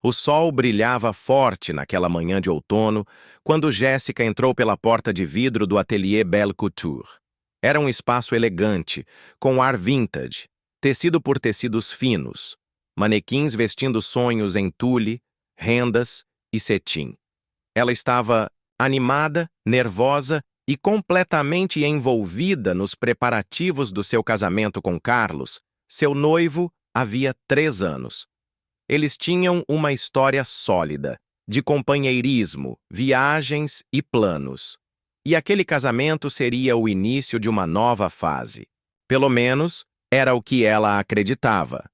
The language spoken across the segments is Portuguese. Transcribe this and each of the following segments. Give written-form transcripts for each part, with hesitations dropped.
O sol brilhava forte naquela manhã de outono, quando Jéssica entrou pela porta de vidro do ateliê Belle Couture. Era um espaço elegante, com ar vintage, tecido por tecidos finos, manequins vestindo sonhos em tule, rendas e cetim. Ela estava animada, nervosa e completamente envolvida nos preparativos do seu casamento com Carlos, seu noivo, havia 3 anos. Eles tinham uma história sólida, de companheirismo, viagens e planos. E aquele casamento seria o início de uma nova fase. Pelo menos, era o que ela acreditava.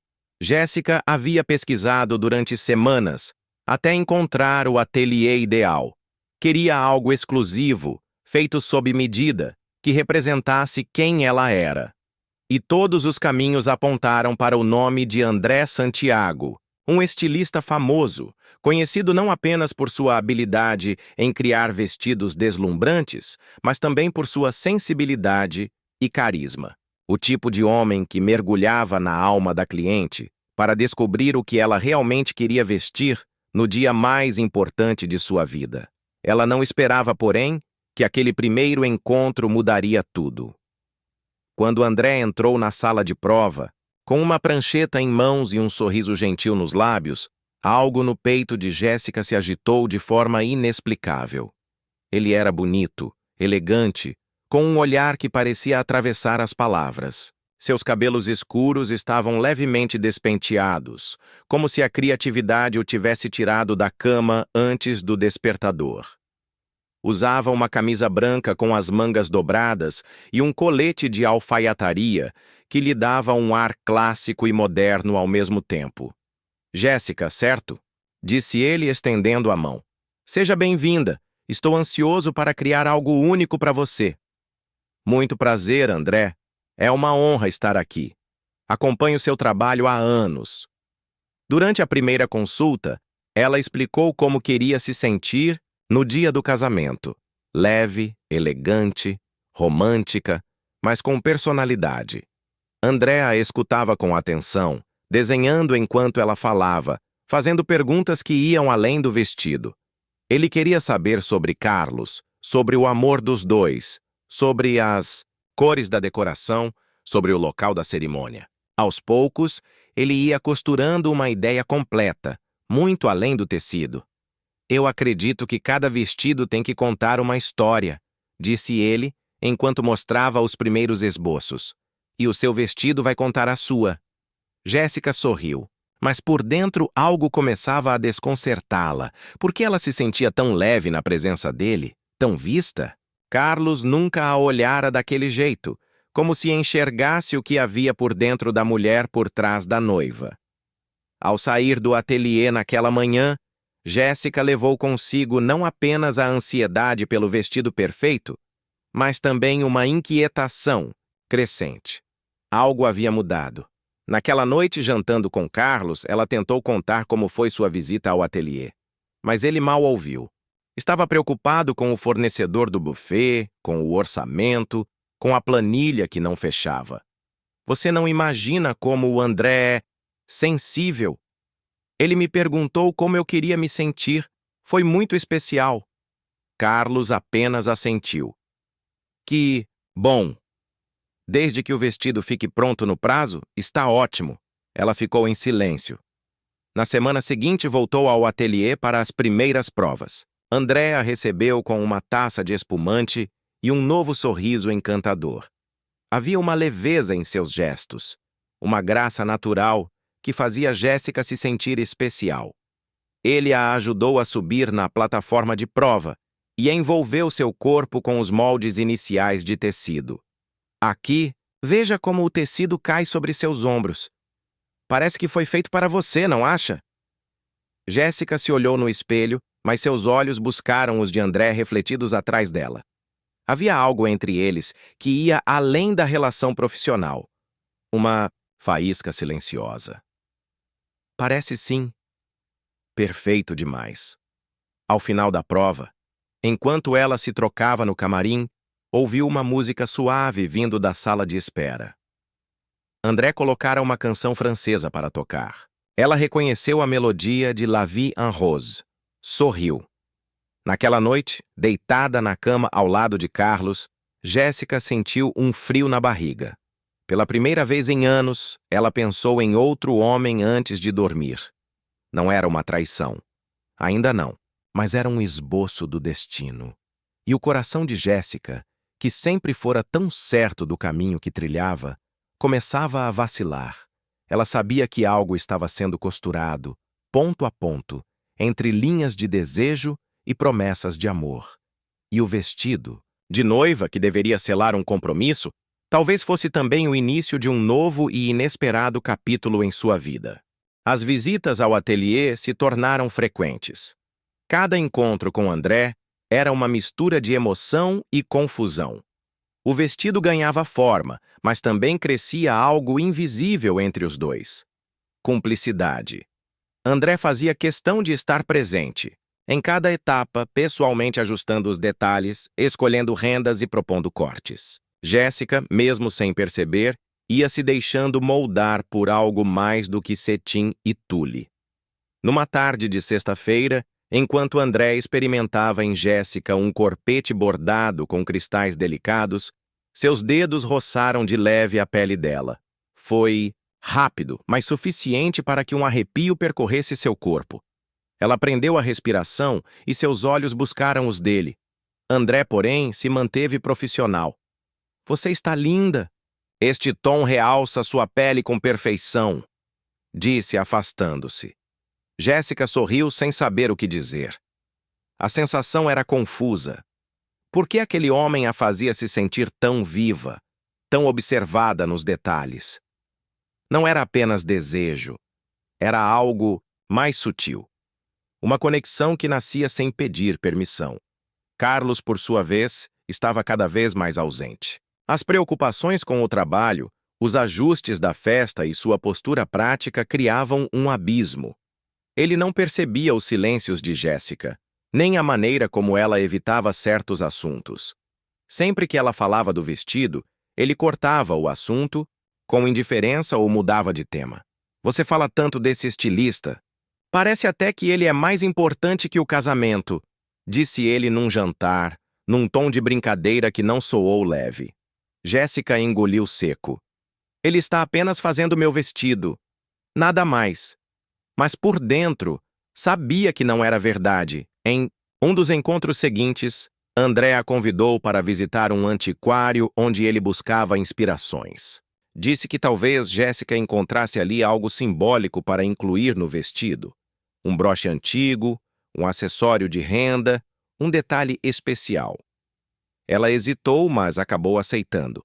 Jéssica havia pesquisado durante semanas, até encontrar o ateliê ideal. Queria algo exclusivo, feito sob medida, que representasse quem ela era. E todos os caminhos apontaram para o nome de André Santiago, um estilista famoso, conhecido não apenas por sua habilidade em criar vestidos deslumbrantes, mas também por sua sensibilidade e carisma. O tipo de homem que mergulhava na alma da cliente para descobrir o que ela realmente queria vestir no dia mais importante de sua vida. Ela não esperava, porém, que aquele primeiro encontro mudaria tudo. Quando André entrou na sala de prova, com uma prancheta em mãos e um sorriso gentil nos lábios, algo no peito de Jéssica se agitou de forma inexplicável. Ele era bonito, elegante, com um olhar que parecia atravessar as palavras. Seus cabelos escuros estavam levemente despenteados, como se a criatividade o tivesse tirado da cama antes do despertador. Usava uma camisa branca com as mangas dobradas e um colete de alfaiataria que lhe dava um ar clássico e moderno ao mesmo tempo. Jéssica, certo? Disse ele estendendo a mão. Seja bem-vinda. Estou ansioso para criar algo único para você. Muito prazer, André. É uma honra estar aqui. Acompanho seu trabalho há anos. Durante a primeira consulta, ela explicou como queria se sentir no dia do casamento. Leve, elegante, romântica, mas com personalidade. André a escutava com atenção, desenhando enquanto ela falava, fazendo perguntas que iam além do vestido. Ele queria saber sobre Carlos, sobre o amor dos dois, sobre as cores da decoração, sobre o local da cerimônia. Aos poucos, ele ia costurando uma ideia completa, muito além do tecido. Eu acredito que cada vestido tem que contar uma história, disse ele, enquanto mostrava os primeiros esboços. E o seu vestido vai contar a sua. Jéssica sorriu, mas por dentro algo começava a desconcertá-la. Por que ela se sentia tão leve na presença dele, tão vista? Carlos nunca a olhara daquele jeito, como se enxergasse o que havia por dentro da mulher por trás da noiva. Ao sair do ateliê naquela manhã, Jéssica levou consigo não apenas a ansiedade pelo vestido perfeito, mas também uma inquietação crescente. Algo havia mudado. Naquela noite, jantando com Carlos, ela tentou contar como foi sua visita ao ateliê. Mas ele mal ouviu. Estava preocupado com o fornecedor do buffet, com o orçamento, com a planilha que não fechava. Você não imagina como o André é sensível. Ele me perguntou como eu queria me sentir. Foi muito especial. Carlos apenas assentiu. Que bom. Desde que o vestido fique pronto no prazo, está ótimo. Ela ficou em silêncio. Na semana seguinte, voltou ao ateliê para as primeiras provas. André a recebeu com uma taça de espumante e um novo sorriso encantador. Havia uma leveza em seus gestos, uma graça natural que fazia Jéssica se sentir especial. Ele a ajudou a subir na plataforma de prova e envolveu seu corpo com os moldes iniciais de tecido. Aqui, veja como o tecido cai sobre seus ombros. Parece que foi feito para você, não acha? Jéssica se olhou no espelho, mas seus olhos buscaram os de André refletidos atrás dela. Havia algo entre eles que ia além da relação profissional. Uma faísca silenciosa. Parece sim. Perfeito demais. Ao final da prova, enquanto ela se trocava no camarim, ouviu uma música suave vindo da sala de espera. André colocara uma canção francesa para tocar. Ela reconheceu a melodia de La Vie en Rose. Sorriu. Naquela noite, deitada na cama ao lado de Carlos, Jéssica sentiu um frio na barriga. Pela primeira vez em anos, ela pensou em outro homem antes de dormir. Não era uma traição. Ainda não, mas era um esboço do destino. E o coração de Jéssica, que sempre fora tão certo do caminho que trilhava, começava a vacilar. Ela sabia que algo estava sendo costurado, ponto a ponto, entre linhas de desejo e promessas de amor. E o vestido, de noiva que deveria selar um compromisso, talvez fosse também o início de um novo e inesperado capítulo em sua vida. As visitas ao ateliê se tornaram frequentes. Cada encontro com André era uma mistura de emoção e confusão. O vestido ganhava forma, mas também crescia algo invisível entre os dois. Cumplicidade. André fazia questão de estar presente, em cada etapa, pessoalmente ajustando os detalhes, escolhendo rendas e propondo cortes. Jéssica, mesmo sem perceber, ia se deixando moldar por algo mais do que cetim e tule. Numa tarde de sexta-feira, enquanto André experimentava em Jéssica um corpete bordado com cristais delicados, seus dedos roçaram de leve a pele dela. Foi rápido, mas suficiente para que um arrepio percorresse seu corpo. Ela prendeu a respiração e seus olhos buscaram os dele. André, porém, se manteve profissional. Você está linda. Este tom realça sua pele com perfeição, disse, afastando-se. Jéssica sorriu sem saber o que dizer. A sensação era confusa. Por que aquele homem a fazia se sentir tão viva, tão observada nos detalhes? Não era apenas desejo. Era algo mais sutil. Uma conexão que nascia sem pedir permissão. Carlos, por sua vez, estava cada vez mais ausente. As preocupações com o trabalho, os ajustes da festa e sua postura prática criavam um abismo. Ele não percebia os silêncios de Jéssica, nem a maneira como ela evitava certos assuntos. Sempre que ela falava do vestido, ele cortava o assunto, com indiferença ou mudava de tema. Você fala tanto desse estilista. Parece até que ele é mais importante que o casamento, disse ele num jantar, num tom de brincadeira que não soou leve. Jéssica engoliu seco. Ele está apenas fazendo meu vestido. Nada mais. Mas por dentro, sabia que não era verdade. Em um dos encontros seguintes, André a convidou para visitar um antiquário onde ele buscava inspirações. Disse que talvez Jéssica encontrasse ali algo simbólico para incluir no vestido. Um broche antigo, um acessório de renda, um detalhe especial. Ela hesitou, mas acabou aceitando.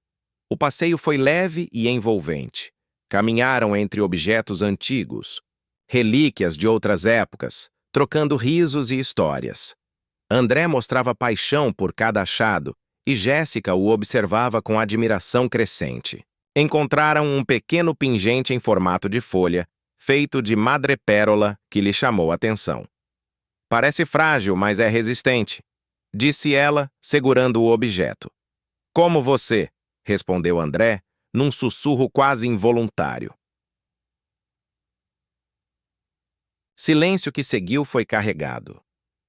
O passeio foi leve e envolvente. Caminharam entre objetos antigos, relíquias de outras épocas, trocando risos e histórias. André mostrava paixão por cada achado e Jéssica o observava com admiração crescente. Encontraram um pequeno pingente em formato de folha, feito de madrepérola, que lhe chamou a atenção. Parece frágil, mas é resistente, disse ela, segurando o objeto. Como você, respondeu André, num sussurro quase involuntário. Silêncio que seguiu foi carregado.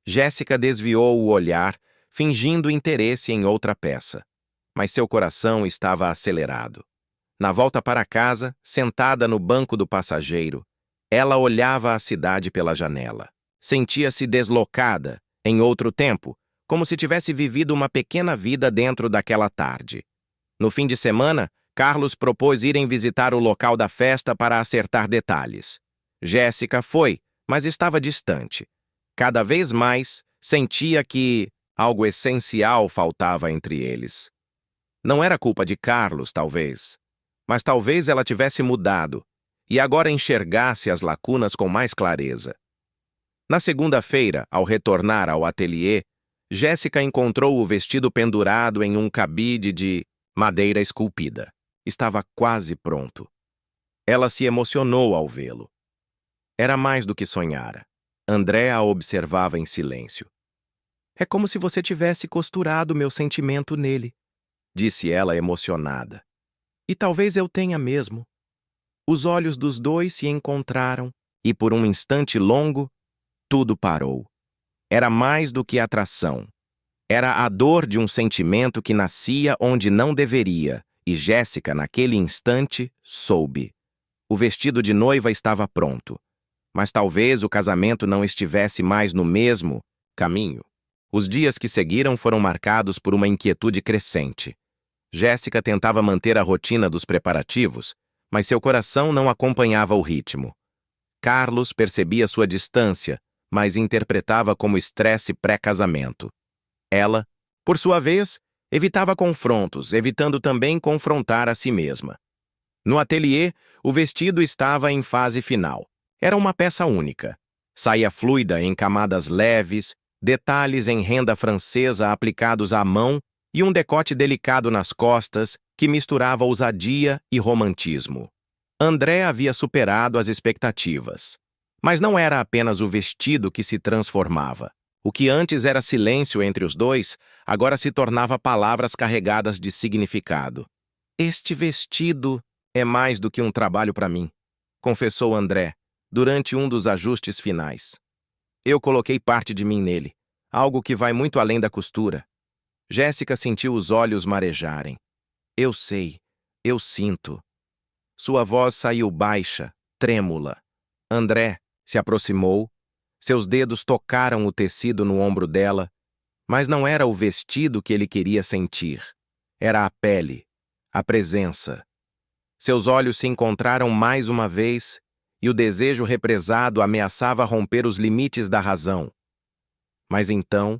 Jéssica desviou o olhar, fingindo interesse em outra peça. Mas seu coração estava acelerado. Na volta para casa, sentada no banco do passageiro, ela olhava a cidade pela janela. Sentia-se deslocada, em outro tempo, como se tivesse vivido uma pequena vida dentro daquela tarde. No fim de semana, Carlos propôs irem visitar o local da festa para acertar detalhes. Jéssica foi, mas estava distante. Cada vez mais, sentia que algo essencial faltava entre eles. Não era culpa de Carlos, talvez, mas talvez ela tivesse mudado e agora enxergasse as lacunas com mais clareza. Na segunda-feira, ao retornar ao ateliê, Jéssica encontrou o vestido pendurado em um cabide de madeira esculpida. Estava quase pronto. Ela se emocionou ao vê-lo. Era mais do que sonhara. André a observava em silêncio. É como se você tivesse costurado meu sentimento nele, disse ela emocionada. E talvez eu tenha mesmo. Os olhos dos dois se encontraram E por um instante longo, tudo parou. Era mais do que atração. Era a dor de um sentimento que nascia onde não deveria, e Jéssica, naquele instante, soube. O vestido de noiva estava pronto. Mas talvez o casamento não estivesse mais no mesmo caminho. Os dias que seguiram foram marcados por uma inquietude crescente. Jéssica tentava manter a rotina dos preparativos, mas seu coração não acompanhava o ritmo. Carlos percebia sua distância, mas interpretava como estresse pré-casamento. Ela, por sua vez, evitava confrontos, evitando também confrontar a si mesma. No ateliê, o vestido estava em fase final. Era uma peça única. Saia fluida em camadas leves, detalhes em renda francesa aplicados à mão e um decote delicado nas costas que misturava ousadia e romantismo. André havia superado as expectativas. Mas não era apenas o vestido que se transformava. O que antes era silêncio entre os dois, agora se tornava palavras carregadas de significado. Este vestido é mais do que um trabalho para mim, confessou André, durante um dos ajustes finais. Eu coloquei parte de mim nele, algo que vai muito além da costura. Jéssica sentiu os olhos marejarem. Eu sei, eu sinto. Sua voz saiu baixa, trêmula. André se aproximou, seus dedos tocaram o tecido no ombro dela, mas não era o vestido que ele queria sentir. Era a pele, a presença. Seus olhos se encontraram mais uma vez e o desejo represado ameaçava romper os limites da razão. Mas então,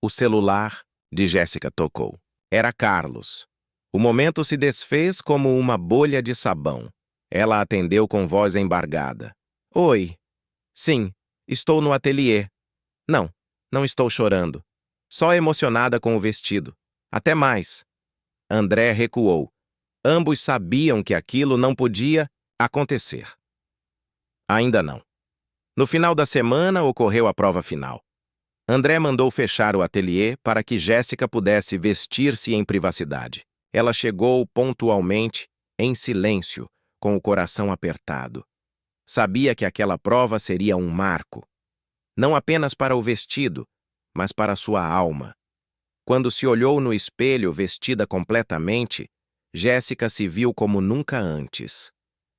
o celular de Jéssica tocou. Era Carlos. O momento se desfez como uma bolha de sabão. Ela atendeu com voz embargada. Oi. Sim, estou no ateliê. Não, não estou chorando. Só emocionada com o vestido. Até mais. André recuou. Ambos sabiam que aquilo não podia acontecer. Ainda não. No final da semana ocorreu a prova final. André mandou fechar o ateliê para que Jéssica pudesse vestir-se em privacidade. Ela chegou pontualmente, em silêncio, com o coração apertado. Sabia que aquela prova seria um marco. Não apenas para o vestido, mas para sua alma. Quando se olhou no espelho vestida completamente, Jéssica se viu como nunca antes.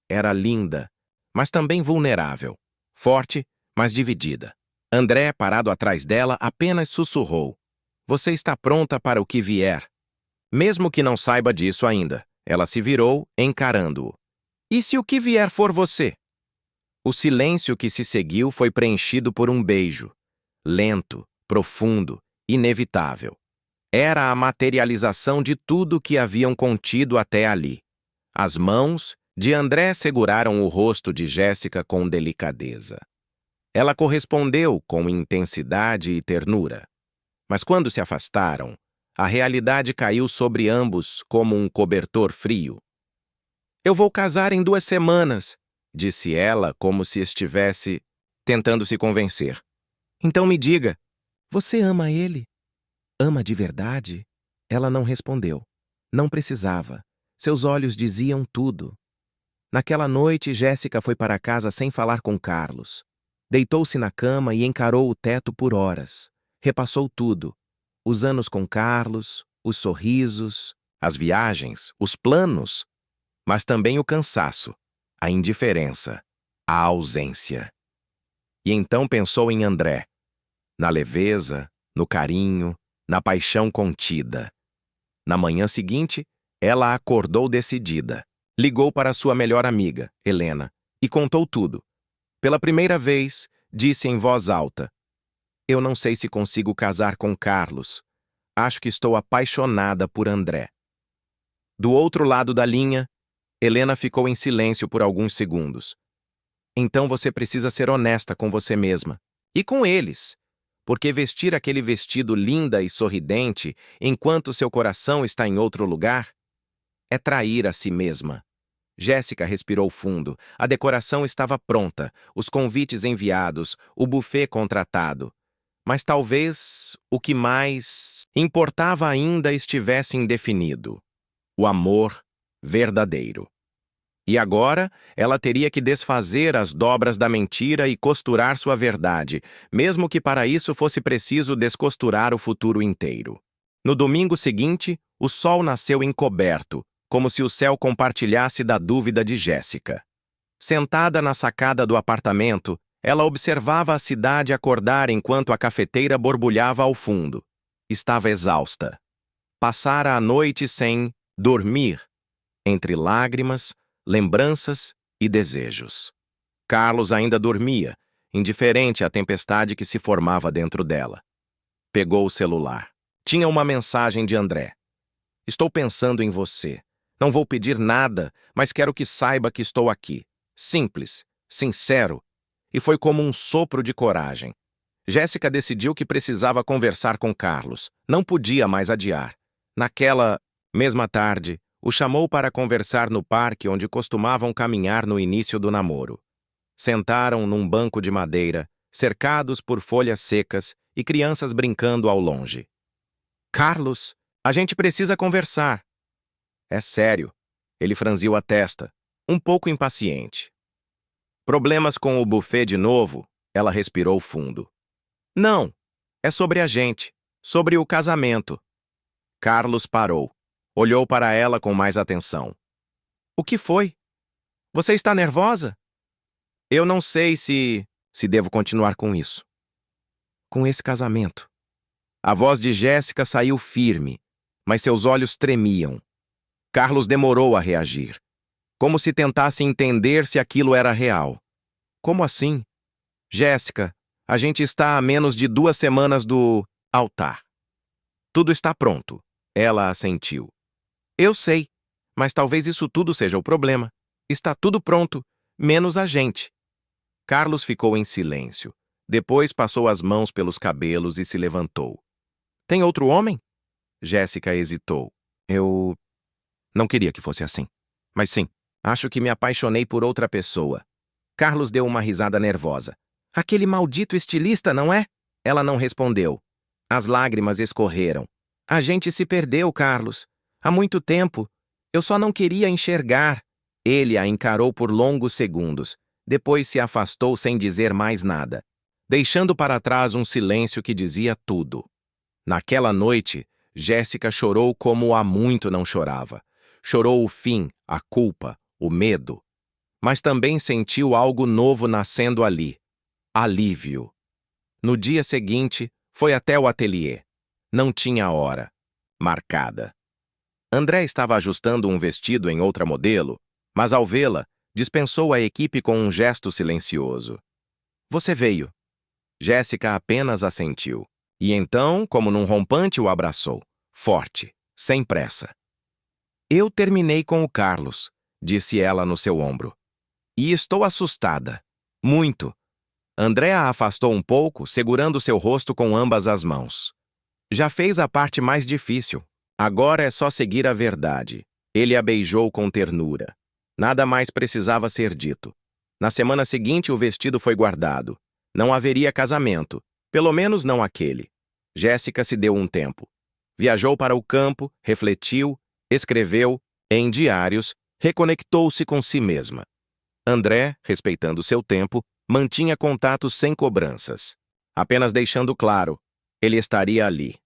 Era linda, mas também vulnerável. Forte, mas dividida. André, parado atrás dela, apenas sussurrou. Você está pronta para o que vier. Mesmo que não saiba disso ainda, ela se virou, encarando-o. E se o que vier for você? O silêncio que se seguiu foi preenchido por um beijo. Lento, profundo, inevitável. Era a materialização de tudo que haviam contido até ali. As mãos de André seguraram o rosto de Jéssica com delicadeza. Ela correspondeu com intensidade e ternura. Mas quando se afastaram, a realidade caiu sobre ambos como um cobertor frio. Eu vou casar em 2 semanas, disse ela como se estivesse tentando se convencer. Então me diga, você ama ele? Ama de verdade? Ela não respondeu. Não precisava. Seus olhos diziam tudo. Naquela noite, Jéssica foi para casa sem falar com Carlos. Deitou-se na cama e encarou o teto por horas. Repassou tudo. Os anos com Carlos, os sorrisos, as viagens, os planos, mas também o cansaço, a indiferença, a ausência. E então pensou em André, na leveza, no carinho, na paixão contida. Na manhã seguinte, ela acordou decidida. Ligou para sua melhor amiga, Helena, e contou tudo. Pela primeira vez, disse em voz alta, eu não sei se consigo casar com Carlos. Acho que estou apaixonada por André. Do outro lado da linha, Helena ficou em silêncio por alguns segundos. Então você precisa ser honesta com você mesma. E com eles. Porque vestir aquele vestido linda e sorridente enquanto seu coração está em outro lugar é trair a si mesma. Jéssica respirou fundo. A decoração estava pronta, os convites enviados, o buffet contratado. Mas talvez o que mais importava ainda estivesse indefinido. O amor verdadeiro. E agora, ela teria que desfazer as dobras da mentira e costurar sua verdade, mesmo que para isso fosse preciso descosturar o futuro inteiro. No domingo seguinte, o sol nasceu encoberto, como se o céu compartilhasse da dúvida de Jéssica. Sentada na sacada do apartamento, ela observava a cidade acordar enquanto a cafeteira borbulhava ao fundo. Estava exausta. Passara a noite sem dormir, entre lágrimas, lembranças e desejos. Carlos ainda dormia, indiferente à tempestade que se formava dentro dela. Pegou o celular. Tinha uma mensagem de André. Estou pensando em você. Não vou pedir nada, mas quero que saiba que estou aqui. Simples, sincero, e foi como um sopro de coragem. Jéssica decidiu que precisava conversar com Carlos. Não podia mais adiar. Naquela mesma tarde, o chamou para conversar no parque onde costumavam caminhar no início do namoro. Sentaram num banco de madeira, cercados por folhas secas e crianças brincando ao longe. Carlos, a gente precisa conversar. É sério. Ele franziu a testa, um pouco impaciente. Problemas com o buffet de novo? Ela respirou fundo. Não, é sobre a gente, sobre o casamento. Carlos parou. Olhou para ela com mais atenção. O que foi? Você está nervosa? Eu não sei se devo continuar com isso. Com esse casamento. A voz de Jéssica saiu firme, mas seus olhos tremiam. Carlos demorou a reagir, como se tentasse entender se aquilo era real. Como assim? Jéssica, a gente está a menos de 2 semanas do altar. Tudo está pronto. Ela assentiu. Eu sei, mas talvez isso tudo seja o problema. Está tudo pronto, menos a gente. Carlos ficou em silêncio. Depois passou as mãos pelos cabelos e se levantou. Tem outro homem? Jéssica hesitou. Eu não queria que fosse assim. Mas sim, acho que me apaixonei por outra pessoa. Carlos deu uma risada nervosa. Aquele maldito estilista, não é? Ela não respondeu. As lágrimas escorreram. A gente se perdeu, Carlos. Há muito tempo. Eu só não queria enxergar. Ele a encarou por longos segundos. Depois se afastou sem dizer mais nada, deixando para trás um silêncio que dizia tudo. Naquela noite, Jéssica chorou como há muito não chorava. Chorou o fim, a culpa, o medo. Mas também sentiu algo novo nascendo ali. Alívio. No dia seguinte, foi até o ateliê. Não tinha hora marcada. André estava ajustando um vestido em outra modelo, mas ao vê-la, dispensou a equipe com um gesto silencioso. Você veio. Jéssica apenas assentiu. E então, como num rompante, o abraçou. Forte, sem pressa. Eu terminei com o Carlos, disse ela no seu ombro. E estou assustada. Muito. André a afastou um pouco, segurando seu rosto com ambas as mãos. Já fez a parte mais difícil. Agora é só seguir a verdade. Ele a beijou com ternura. Nada mais precisava ser dito. Na semana seguinte, o vestido foi guardado. Não haveria casamento, pelo menos não aquele. Jéssica se deu um tempo. Viajou para o campo, refletiu, escreveu, em diários, reconectou-se com si mesma. André, respeitando seu tempo, mantinha contatos sem cobranças, apenas deixando claro, ele estaria ali.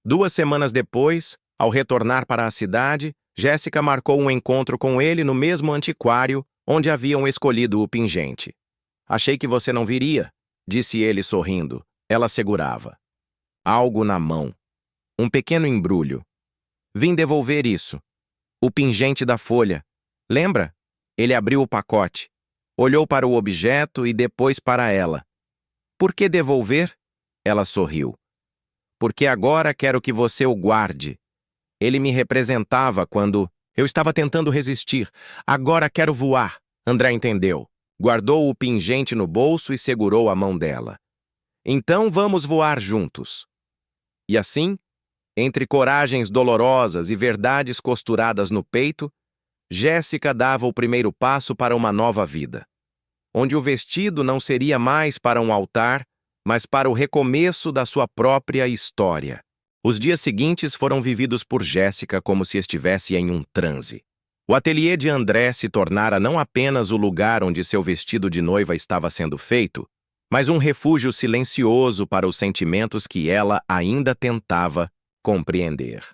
2 semanas depois, ao retornar para a cidade, Jéssica marcou um encontro com ele no mesmo antiquário onde haviam escolhido o pingente. Achei que você não viria, disse ele sorrindo. Ela segurava. Algo na mão. Um pequeno embrulho. Vim devolver isso. O pingente da folha. Lembra? Ele abriu o pacote. Olhou para o objeto e depois para ela. Por que devolver? Ela sorriu. Porque agora quero que você o guarde. Ele me representava quando eu estava tentando resistir. Agora quero voar. André entendeu. Guardou o pingente no bolso e segurou a mão dela. Então vamos voar juntos. E assim, entre coragens dolorosas e verdades costuradas no peito, Jéssica dava o primeiro passo para uma nova vida, onde o vestido não seria mais para um altar, mas para o recomeço da sua própria história. Os dias seguintes foram vividos por Jéssica como se estivesse em um transe. O ateliê de André se tornara não apenas o lugar onde seu vestido de noiva estava sendo feito, mas um refúgio silencioso para os sentimentos que ela ainda tentava compreender.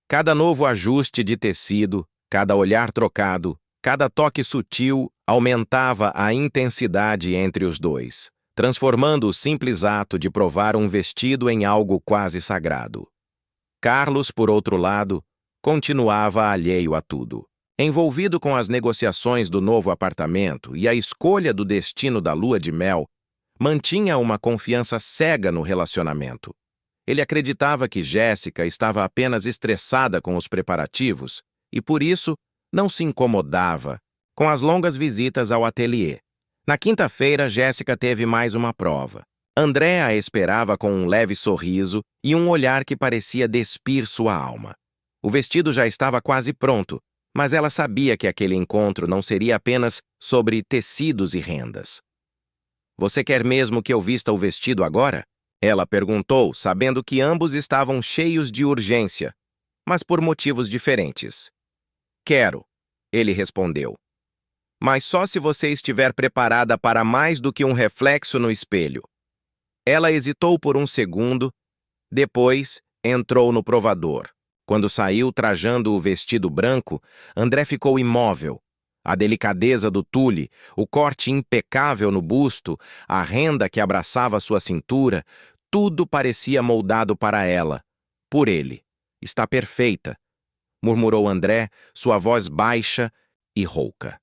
Cada novo ajuste de tecido, cada olhar trocado, cada toque sutil aumentava a intensidade entre os dois, transformando o simples ato de provar um vestido em algo quase sagrado. Carlos, por outro lado, continuava alheio a tudo. Envolvido com as negociações do novo apartamento e a escolha do destino da lua de mel, mantinha uma confiança cega no relacionamento. Ele acreditava que Jéssica estava apenas estressada com os preparativos e, por isso, não se incomodava com as longas visitas ao ateliê. Na quinta-feira, Jéssica teve mais uma prova. André a esperava com um leve sorriso e um olhar que parecia despir sua alma. O vestido já estava quase pronto, mas ela sabia que aquele encontro não seria apenas sobre tecidos e rendas. "Você quer mesmo que eu vista o vestido agora?" Ela perguntou, sabendo que ambos estavam cheios de urgência, mas por motivos diferentes. "Quero", ele respondeu. "Mas só se você estiver preparada para mais do que um reflexo no espelho." Ela hesitou por um segundo, depois entrou no provador. Quando saiu trajando o vestido branco, André ficou imóvel. A delicadeza do tule, o corte impecável no busto, a renda que abraçava sua cintura, tudo parecia moldado para ela, por ele. "Está perfeita", murmurou André, sua voz baixa e rouca.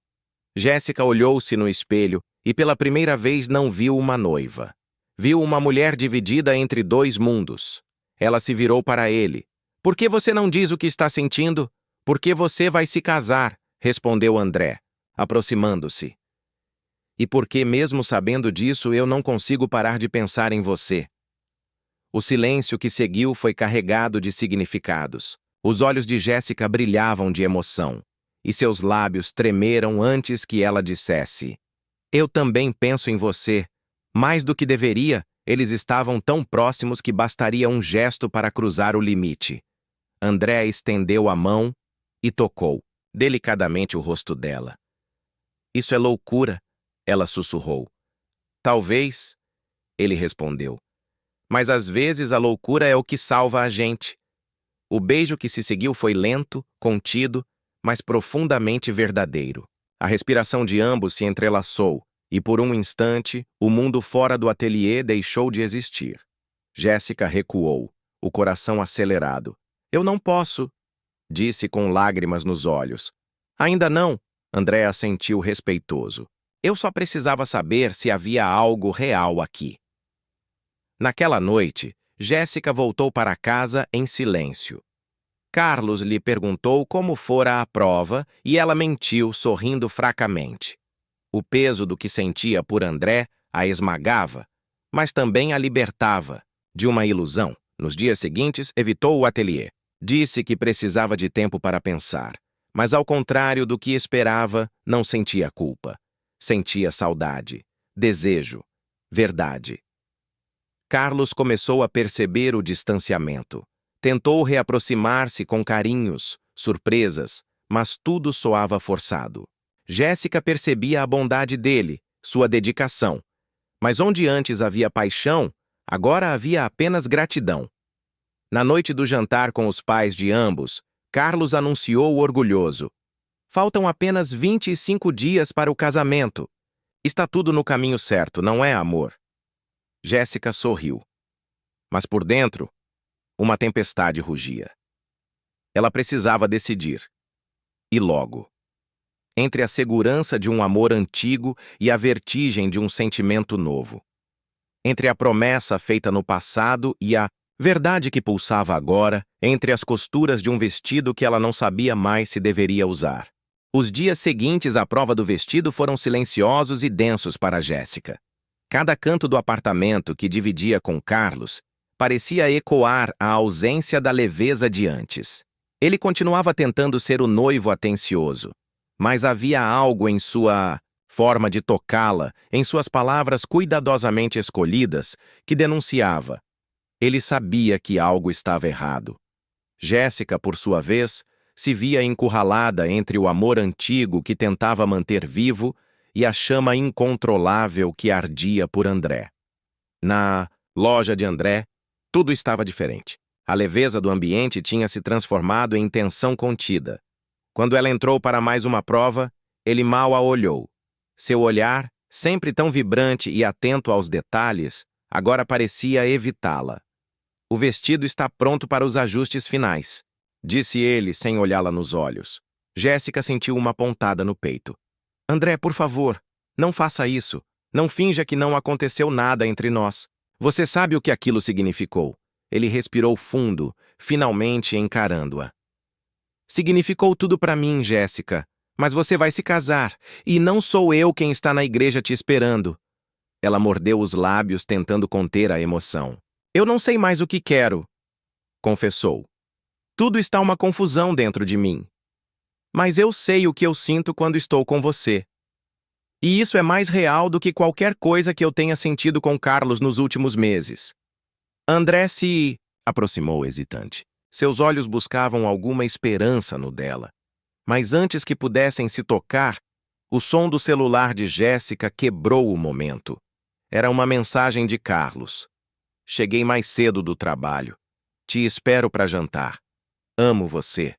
Jéssica olhou-se no espelho e pela primeira vez não viu uma noiva. Viu uma mulher dividida entre dois mundos. Ela se virou para ele. "Por que você não diz o que está sentindo? Porque você vai se casar", respondeu André, aproximando-se. "E porque, mesmo sabendo disso, eu não consigo parar de pensar em você." O silêncio que seguiu foi carregado de significados. Os olhos de Jéssica brilhavam de emoção, e seus lábios tremeram antes que ela dissesse: "Eu também penso em você. Mais do que deveria, eles estavam tão próximos que bastaria um gesto para cruzar o limite." André estendeu a mão e tocou delicadamente o rosto dela. "Isso é loucura", ela sussurrou. "Talvez", ele respondeu. "Mas às vezes a loucura é o que salva a gente." O beijo que se seguiu foi lento, contido, mas profundamente verdadeiro. A respiração de ambos se entrelaçou, e por um instante, o mundo fora do ateliê deixou de existir. Jéssica recuou, o coração acelerado. "Eu não posso", disse com lágrimas nos olhos. "Ainda não", André assentiu respeitoso. "Eu só precisava saber se havia algo real aqui." Naquela noite, Jéssica voltou para casa em silêncio. Carlos lhe perguntou como fora a prova e ela mentiu, sorrindo fracamente. O peso do que sentia por André a esmagava, mas também a libertava de uma ilusão. Nos dias seguintes, evitou o ateliê. Disse que precisava de tempo para pensar, mas ao contrário do que esperava, não sentia culpa. Sentia saudade, desejo, verdade. Carlos começou a perceber o distanciamento. Tentou reaproximar-se com carinhos, surpresas, mas tudo soava forçado. Jéssica percebia a bondade dele, sua dedicação. Mas onde antes havia paixão, agora havia apenas gratidão. Na noite do jantar com os pais de ambos, Carlos anunciou orgulhoso: "Faltam apenas 25 dias para o casamento. Está tudo no caminho certo, não é, amor?" Jéssica sorriu. Mas por dentro, uma tempestade rugia. Ela precisava decidir. E logo. Entre a segurança de um amor antigo e a vertigem de um sentimento novo. Entre a promessa feita no passado e a verdade que pulsava agora, entre as costuras de um vestido que ela não sabia mais se deveria usar. Os dias seguintes à prova do vestido foram silenciosos e densos para Jéssica. Cada canto do apartamento que dividia com Carlos parecia ecoar a ausência da leveza de antes. Ele continuava tentando ser o noivo atencioso, mas havia algo em sua forma de tocá-la, em suas palavras cuidadosamente escolhidas, que denunciava. Ele sabia que algo estava errado. Jéssica, por sua vez, se via encurralada entre o amor antigo que tentava manter vivo e a chama incontrolável que ardia por André. Na loja de André, tudo estava diferente. A leveza do ambiente tinha se transformado em tensão contida. Quando ela entrou para mais uma prova, ele mal a olhou. Seu olhar, sempre tão vibrante e atento aos detalhes, agora parecia evitá-la. O vestido está pronto para os ajustes finais, disse ele sem olhá-la nos olhos. Jéssica sentiu uma pontada no peito. André, por favor, não faça isso. Não finja que não aconteceu nada entre nós. Você sabe o que aquilo significou. Ele respirou fundo, finalmente encarando-a. Significou tudo para mim, Jéssica. Mas você vai se casar, e não sou eu quem está na igreja te esperando. Ela mordeu os lábios, tentando conter a emoção. Eu não sei mais o que quero, confessou. Tudo está uma confusão dentro de mim. Mas eu sei o que eu sinto quando estou com você. E isso é mais real do que qualquer coisa que eu tenha sentido com Carlos nos últimos meses. André se aproximou hesitante. Seus olhos buscavam alguma esperança no dela. Mas antes que pudessem se tocar, o som do celular de Jéssica quebrou o momento. Era uma mensagem de Carlos. Cheguei mais cedo do trabalho. Te espero para jantar. Amo você.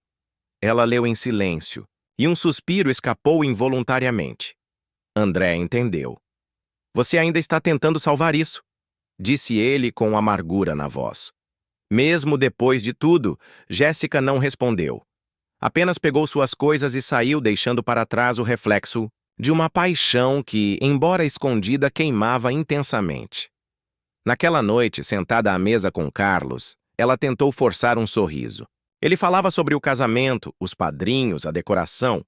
Ela leu em silêncio, e um suspiro escapou involuntariamente. André entendeu. Você ainda está tentando salvar isso, disse ele com amargura na voz. Mesmo depois de tudo, Jéssica não respondeu. Apenas pegou suas coisas e saiu, deixando para trás o reflexo de uma paixão que, embora escondida, queimava intensamente. Naquela noite, sentada à mesa com Carlos, ela tentou forçar um sorriso. Ele falava sobre o casamento, os padrinhos, a decoração,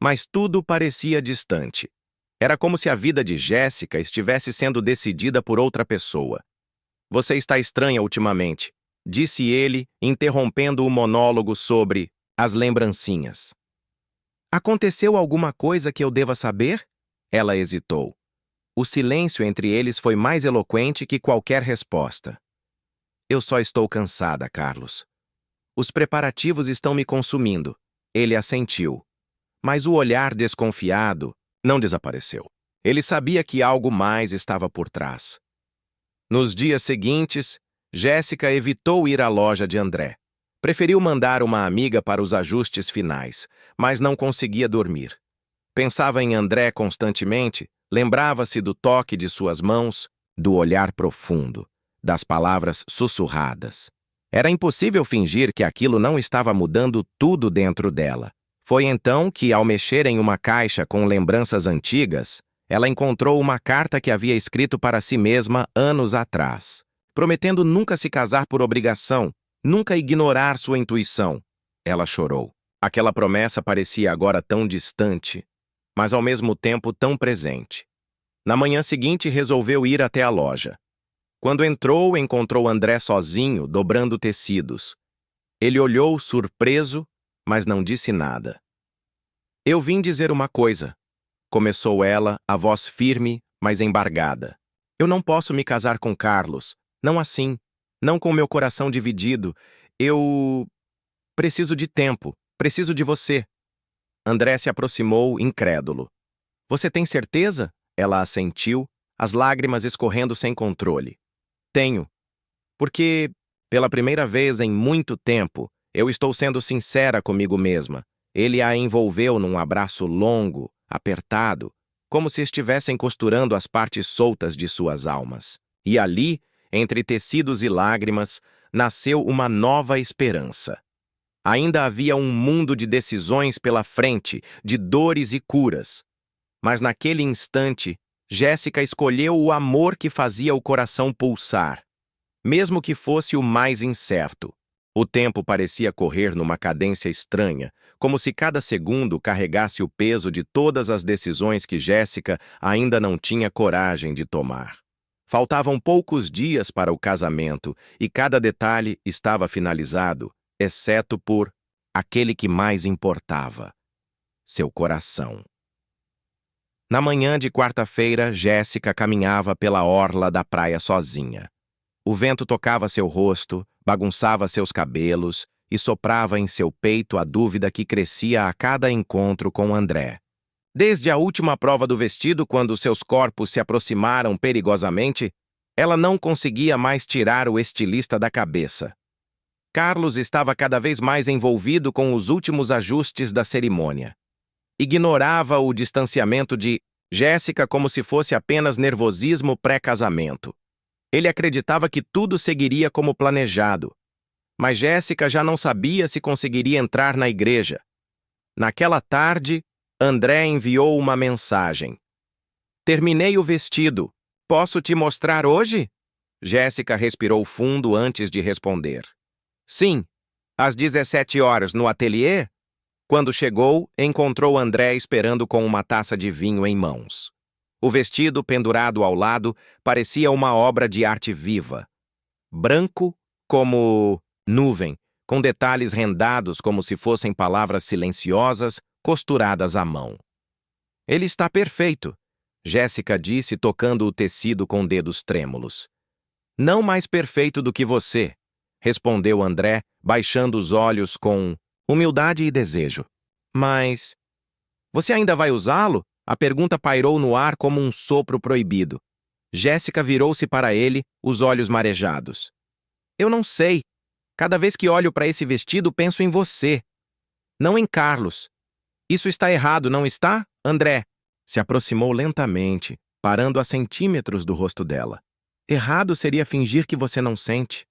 mas tudo parecia distante. Era como se a vida de Jéssica estivesse sendo decidida por outra pessoa. Você está estranha ultimamente, disse ele, interrompendo o monólogo sobre as lembrancinhas. Aconteceu alguma coisa que eu deva saber? Ela hesitou. O silêncio entre eles foi mais eloquente que qualquer resposta. Eu só estou cansada, Carlos. Os preparativos estão me consumindo. Ele assentiu. Mas o olhar desconfiado não desapareceu. Ele sabia que algo mais estava por trás. Nos dias seguintes, Jéssica evitou ir à loja de André. Preferiu mandar uma amiga para os ajustes finais, mas não conseguia dormir. Pensava em André constantemente, lembrava-se do toque de suas mãos, do olhar profundo, das palavras sussurradas. Era impossível fingir que aquilo não estava mudando tudo dentro dela. Foi então que, ao mexer em uma caixa com lembranças antigas, ela encontrou uma carta que havia escrito para si mesma anos atrás, prometendo nunca se casar por obrigação, nunca ignorar sua intuição. Ela chorou. Aquela promessa parecia agora tão distante, mas ao mesmo tempo tão presente. Na manhã seguinte, resolveu ir até a loja. Quando entrou, encontrou André sozinho, dobrando tecidos. Ele olhou surpreso, mas não disse nada. Eu vim dizer uma coisa, começou ela, a voz firme, mas embargada. Eu não posso me casar com Carlos, não assim, não com meu coração dividido. Eu preciso de tempo, preciso de você. André se aproximou, incrédulo. Você tem certeza? Ela assentiu, as lágrimas escorrendo sem controle. Tenho. Porque, pela primeira vez em muito tempo, eu estou sendo sincera comigo mesma. Ele a envolveu num abraço longo, apertado, como se estivessem costurando as partes soltas de suas almas. E ali, entre tecidos e lágrimas, nasceu uma nova esperança. Ainda havia um mundo de decisões pela frente, de dores e curas. Mas naquele instante, Jéssica escolheu o amor que fazia o coração pulsar, mesmo que fosse o mais incerto. O tempo parecia correr numa cadência estranha, como se cada segundo carregasse o peso de todas as decisões que Jéssica ainda não tinha coragem de tomar. Faltavam poucos dias para o casamento e cada detalhe estava finalizado, exceto por aquele que mais importava: seu coração. Na manhã de quarta-feira, Jéssica caminhava pela orla da praia sozinha. O vento tocava seu rosto, bagunçava seus cabelos e soprava em seu peito a dúvida que crescia a cada encontro com André. Desde a última prova do vestido, quando seus corpos se aproximaram perigosamente, ela não conseguia mais tirar o estilista da cabeça. Carlos estava cada vez mais envolvido com os últimos ajustes da cerimônia. Ignorava o distanciamento de Jéssica como se fosse apenas nervosismo pré-casamento. Ele acreditava que tudo seguiria como planejado. Mas Jéssica já não sabia se conseguiria entrar na igreja. Naquela tarde, André enviou uma mensagem. Terminei o vestido. Posso te mostrar hoje? Jéssica respirou fundo antes de responder. Sim, às 17 horas no ateliê. Quando chegou, encontrou André esperando com uma taça de vinho em mãos. O vestido, pendurado ao lado, parecia uma obra de arte viva. Branco como nuvem, com detalhes rendados como se fossem palavras silenciosas, costuradas à mão. Ele está perfeito, Jéssica disse, tocando o tecido com dedos trêmulos. Não mais perfeito do que você, respondeu André, baixando os olhos com humildade e desejo. Mas você ainda vai usá-lo? A pergunta pairou no ar como um sopro proibido. Jéssica virou-se para ele, os olhos marejados. Eu não sei. Cada vez que olho para esse vestido, penso em você. Não em Carlos. Isso está errado, não está, André? Se aproximou lentamente, parando a centímetros do rosto dela. Errado seria fingir que você não sente.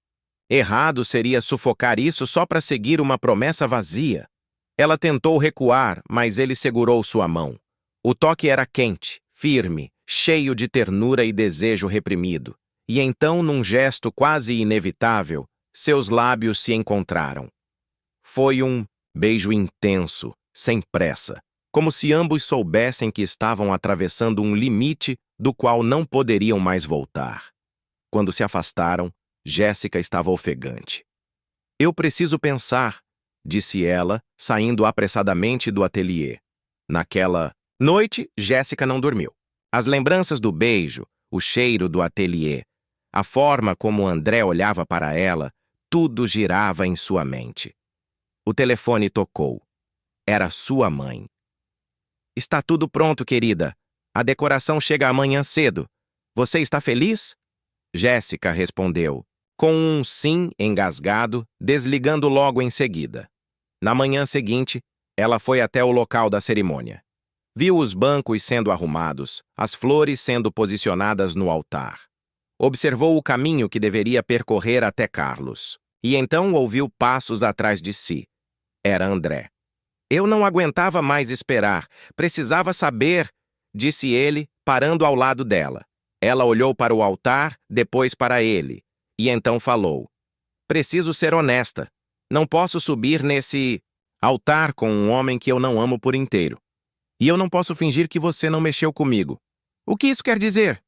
Errado seria sufocar isso só para seguir uma promessa vazia. Ela tentou recuar, mas ele segurou sua mão. O toque era quente, firme, cheio de ternura e desejo reprimido. E então, num gesto quase inevitável, seus lábios se encontraram. Foi um beijo intenso, sem pressa, como se ambos soubessem que estavam atravessando um limite do qual não poderiam mais voltar. Quando se afastaram, Jéssica estava ofegante. Eu preciso pensar, disse ela, saindo apressadamente do ateliê. Naquela noite, Jéssica não dormiu. As lembranças do beijo, o cheiro do ateliê, a forma como André olhava para ela, tudo girava em sua mente. O telefone tocou. Era sua mãe. Está tudo pronto, querida. A decoração chega amanhã cedo. Você está feliz? Jéssica respondeu, com um sim engasgado, desligando logo em seguida. Na manhã seguinte, ela foi até o local da cerimônia. Viu os bancos sendo arrumados, as flores sendo posicionadas no altar. Observou o caminho que deveria percorrer até Carlos. E então ouviu passos atrás de si. Era André. Eu não aguentava mais esperar. Precisava saber, disse ele, parando ao lado dela. Ela olhou para o altar, depois para ele. E então falou. Preciso ser honesta. Não posso subir nesse altar com um homem que eu não amo por inteiro. E eu não posso fingir que você não mexeu comigo. O que isso quer dizer?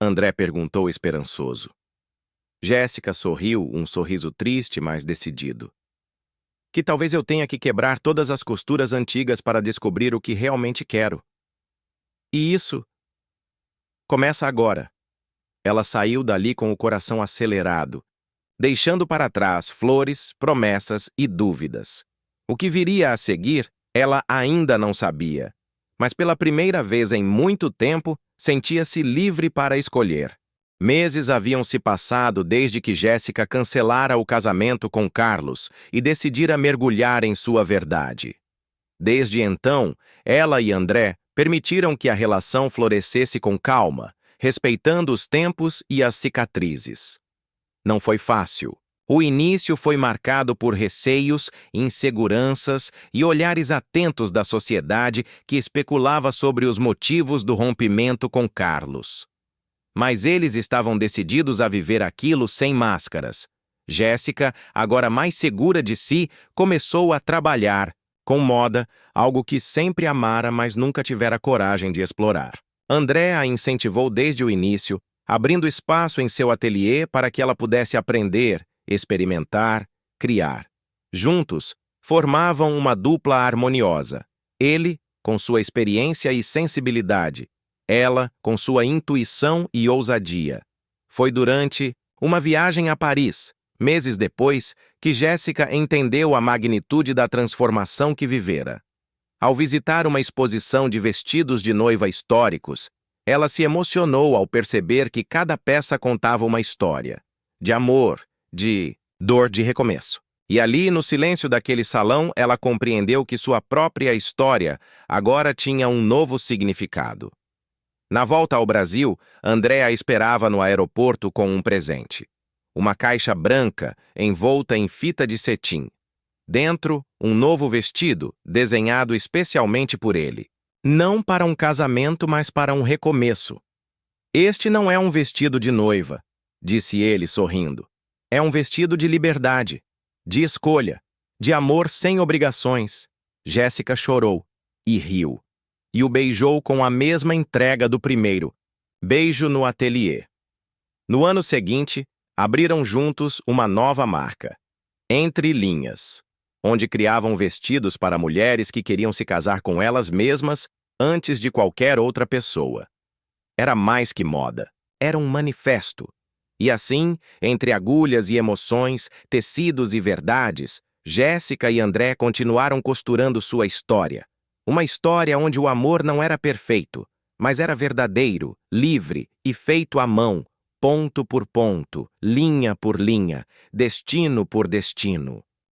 André perguntou esperançoso. Jéssica sorriu, um sorriso triste, mas decidido. Que talvez eu tenha que quebrar todas as costuras antigas para descobrir o que realmente quero. E isso começa agora. Ela saiu dali com o coração acelerado, deixando para trás flores, promessas e dúvidas. O que viria a seguir, ela ainda não sabia. Mas pela primeira vez em muito tempo, sentia-se livre para escolher. Meses haviam se passado desde que Jéssica cancelara o casamento com Carlos e decidira mergulhar em sua verdade. Desde então, ela e André permitiram que a relação florescesse com calma, respeitando os tempos e as cicatrizes. Não foi fácil. O início foi marcado por receios, inseguranças e olhares atentos da sociedade que especulava sobre os motivos do rompimento com Carlos. Mas eles estavam decididos a viver aquilo sem máscaras. Jéssica, agora mais segura de si, começou a trabalhar, com moda, algo que sempre amara, mas nunca tivera coragem de explorar. André a incentivou desde o início, abrindo espaço em seu ateliê para que ela pudesse aprender, experimentar, criar. Juntos, formavam uma dupla harmoniosa. Ele, com sua experiência e sensibilidade. Ela, com sua intuição e ousadia. Foi durante uma viagem a Paris, meses depois, que Jéssica entendeu a magnitude da transformação que vivera. Ao visitar uma exposição de vestidos de noiva históricos, ela se emocionou ao perceber que cada peça contava uma história, de amor, de dor, de recomeço. E ali, no silêncio daquele salão, ela compreendeu que sua própria história agora tinha um novo significado. Na volta ao Brasil, André a esperava no aeroporto com um presente. Uma caixa branca envolta em fita de cetim. Dentro, um novo vestido, desenhado especialmente por ele. Não para um casamento, mas para um recomeço. Este não é um vestido de noiva, disse ele sorrindo. É um vestido de liberdade, de escolha, de amor sem obrigações. Jéssica chorou e riu. E o beijou com a mesma entrega do primeiro. Beijo no ateliê. No ano seguinte, abriram juntos uma nova marca, Entre Linhas, onde criavam vestidos para mulheres que queriam se casar com elas mesmas antes de qualquer outra pessoa. Era mais que moda, era um manifesto. E assim, entre agulhas e emoções, tecidos e verdades, Jéssica e André continuaram costurando sua história. Uma história onde o amor não era perfeito, mas era verdadeiro, livre e feito à mão, ponto por ponto, linha por linha, destino por destino.